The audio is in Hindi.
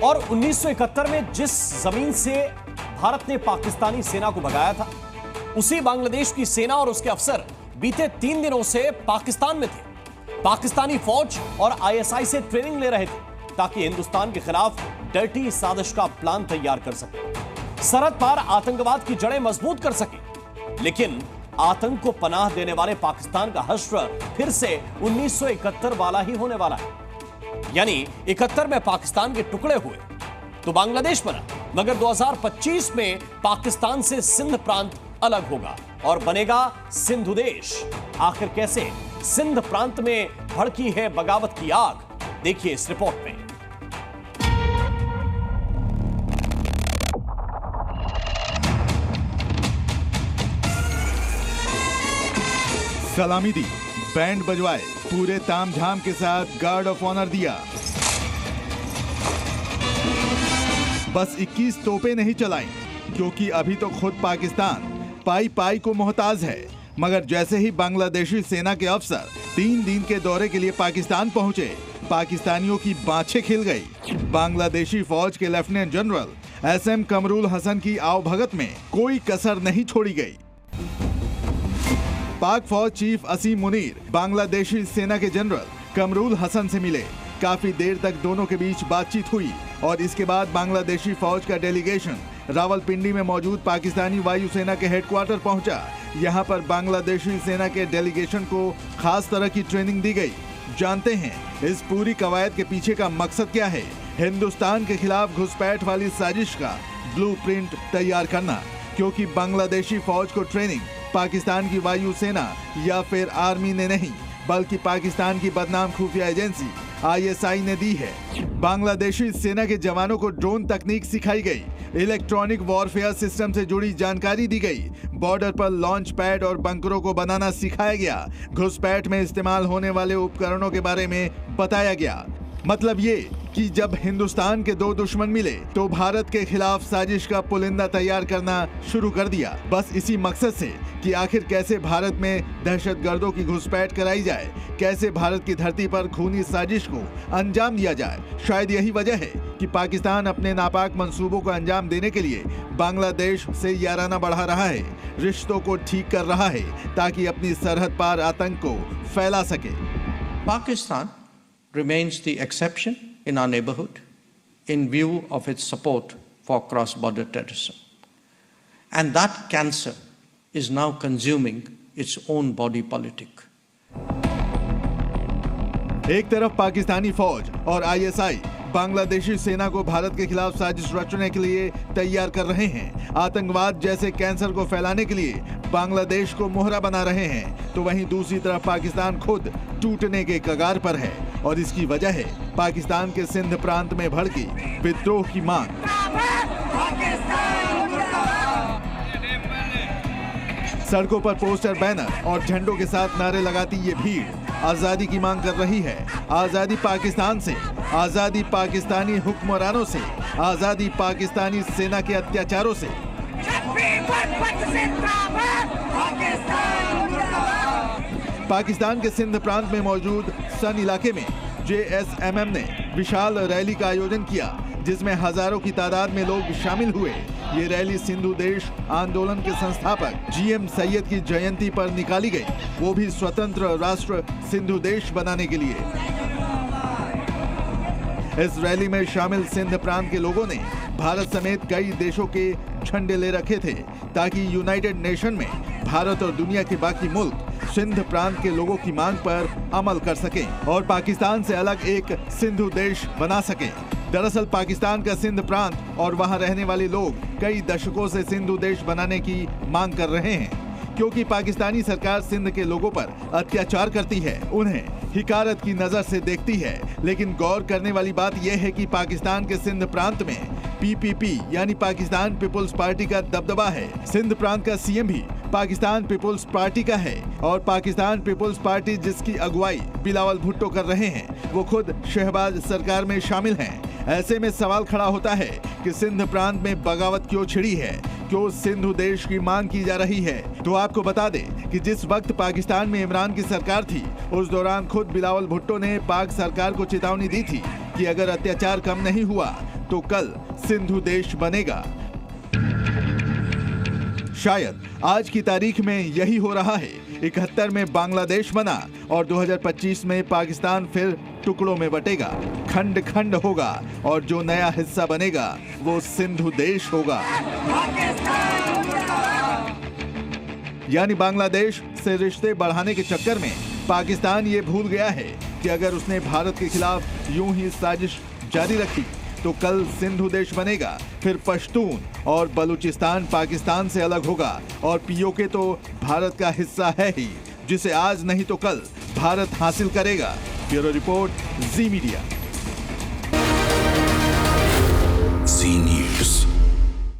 और 1971 में जिस जमीन से भारत ने पाकिस्तानी सेना को भगाया था, उसी बांग्लादेश की सेना और उसके अफसर बीते 3 दिनों से पाकिस्तान में थे। पाकिस्तानी फौज और आईएसआई से ट्रेनिंग ले रहे थे ताकि हिंदुस्तान के खिलाफ डर्टी साजिश का प्लान तैयार कर सके, सरहद पार आतंकवाद की जड़ें मजबूत कर सके। लेकिन आतंक को पनाह देने वाले पाकिस्तान का हश्र फिर से 1971 वाला ही होने वाला है। यानी 71 में पाकिस्तान के टुकड़े हुए तो बांग्लादेश बना, मगर 2025 में पाकिस्तान से सिंध प्रांत अलग होगा और बनेगा सिंधु देश। आखिर कैसे सिंध प्रांत में भड़की है बगावत की आग, देखिए इस रिपोर्ट में। सलामी दी, बैंड बजवाए, पूरे तामझाम के साथ गार्ड ऑफ ऑनर दिया। बस 21 तोपें नहीं चलाई, क्योंकि अभी तो खुद पाकिस्तान पाई पाई को मोहताज है। मगर जैसे ही बांग्लादेशी सेना के अफसर 3 दिन के दौरे के लिए पाकिस्तान पहुंचे, पाकिस्तानियों की बाछें खिल गई। बांग्लादेशी फौज के lieutenant general SM Kamrul Hasan की आवभगत में कोई कसर नहीं छोड़ी गई। पाक फौज चीफ असीम मुनीर बांग्लादेशी सेना के जनरल कमरुल हसन से मिले। काफी देर तक दोनों के बीच बातचीत हुई और इसके बाद बांग्लादेशी फौज का डेलीगेशन रावलपिंडी में मौजूद पाकिस्तानी वायुसेना के हेडक्वार्टर पहुंचा। यहां पर बांग्लादेशी सेना के डेलीगेशन को खास तरह की ट्रेनिंग दी गई। जानते हैं इस पूरी कवायद के पीछे का मकसद क्या है? हिंदुस्तान के खिलाफ घुसपैठ वाली साजिश का ब्लूप्रिंट तैयार करना, क्योंकि बांग्लादेशी फौज को ट्रेनिंग पाकिस्तान की वायुसेना या फिर आर्मी ने नहीं, बल्कि पाकिस्तान की बदनाम खुफिया एजेंसी आईएसआई ने दी है। बांग्लादेशी सेना के जवानों को ड्रोन तकनीक सिखाई गई, इलेक्ट्रॉनिक वॉरफेयर सिस्टम से जुड़ी जानकारी दी गई, बॉर्डर पर लॉन्च पैड और बंकरों को बनाना सिखाया गया, घुसपैठ में इस्तेमाल होने वाले उपकरणों के बारे में बताया गया। मतलब ये कि जब हिंदुस्तान के 2 दुश्मन मिले तो भारत के खिलाफ साजिश का पुलिंदा तैयार करना शुरू कर दिया, बस इसी मकसद से कि आखिर कैसे भारत में दहशतगर्दों की घुसपैठ कराई जाए, कैसे भारत की धरती पर खूनी साजिश को अंजाम दिया जाए। शायद यही वजह है कि पाकिस्तान अपने नापाक मंसूबों को अंजाम देने के लिए बांग्लादेश से याराना बढ़ा रहा है, रिश्तों को ठीक कर रहा है, ताकि अपनी सरहद पार आतंक को फैला सके। Pakistan remains the exception in our neighborhood in view of its support for cross-border terrorism. And that cancer is now consuming its own body politic. एक तरफ पाकिस्तानी फौज और आईएसआई बांग्लादेशी सेना को भारत के खिलाफ साजिश रचने के लिए तैयार कर रहे हैं, आतंकवाद जैसे कैंसर को फैलाने के लिए बांग्लादेश को मोहरा बना रहे हैं, तो वहीं दूसरी तरफ पाकिस्तान खुद टूटने के कगार पर है और इसकी वजह है पाकिस्तान के सिंध प्रांत में भड़की विद्रोह की मांग। सड़कों पर पोस्टर, बैनर और झंडों के साथ नारे लगाती ये भीड़ आजादी की मांग कर रही है। आजादी पाकिस्तान से, आजादी पाकिस्तानी हुक्मरानों से, आजादी पाकिस्तानी सेना के अत्याचारों से। पाकिस्तान के सिंध प्रांत में मौजूद सन इलाके में जेएसएमएम ने विशाल रैली का आयोजन किया, जिसमें हजारों की तादाद में लोग शामिल हुए। ये रैली सिंधु देश आंदोलन के संस्थापक जीएम सैयद की जयंती पर निकाली गई, वो भी स्वतंत्र राष्ट्र सिंधु देश बनाने के लिए। इस रैली में शामिल सिंध प्रांत के लोगों ने भारत समेत कई देशों के झंडे ले रखे थे, ताकि यूनाइटेड नेशन में भारत और दुनिया के बाकी मुल्क सिंध प्रांत के लोगों की मांग पर अमल कर सकें और पाकिस्तान से अलग एक सिंधु देश बना सकें। दरअसल पाकिस्तान का सिंध प्रांत और वहां रहने वाले लोग कई दशकों से सिंधु देश बनाने की मांग कर रहे हैं, क्योंकि पाकिस्तानी सरकार सिंध के लोगों पर अत्याचार करती है, उन्हें हिकारत की नजर से देखती है। लेकिन गौर करने वाली बात यह है कि पाकिस्तान के सिंध प्रांत में पीपीपी यानी पाकिस्तान पीपुल्स पार्टी का दबदबा है। सिंध प्रांत का सीएम भी पाकिस्तान पीपुल्स पार्टी का है और पाकिस्तान पीपुल्स पार्टी जिसकी अगुवाई बिलावल भुट्टो कर रहे हैं, वो खुद शहबाज सरकार में शामिल हैं। ऐसे में सवाल खड़ा होता है कि सिंध प्रांत में बगावत क्यों छिड़ी है, क्यों सिंधु देश की मांग की जा रही है। तो आपको बता दें कि जिस वक्त पाकिस्तान में इमरान की सरकार थी, उस दौरान खुद बिलावल भुट्टो ने पाक सरकार को चेतावनी दी थी कि अगर अत्याचार कम नहीं हुआ तो कल सिंधु देश बनेगा। शायद आज की तारीख में यही हो रहा है। 71 में बांग्लादेश बना और 2025 में पाकिस्तान फिर टुकड़ों में बटेगा, खंड खंड होगा और जो नया हिस्सा बनेगा वो सिंधु देश होगा। यानी बांग्लादेश से रिश्ते बढ़ाने के चक्कर में पाकिस्तान ये भूल गया है कि अगर उसने भारत के खिलाफ यूं ही साजिश जारी रखी तो कल सिंधु देश बनेगा, फिर पश्तून और बलूचिस्तान पाकिस्तान से अलग होगा और पीओके तो भारत का हिस्सा है ही, जिसे आज नहीं तो कल भारत हासिल करेगा। ब्यूरो रिपोर्ट, जी मीडिया।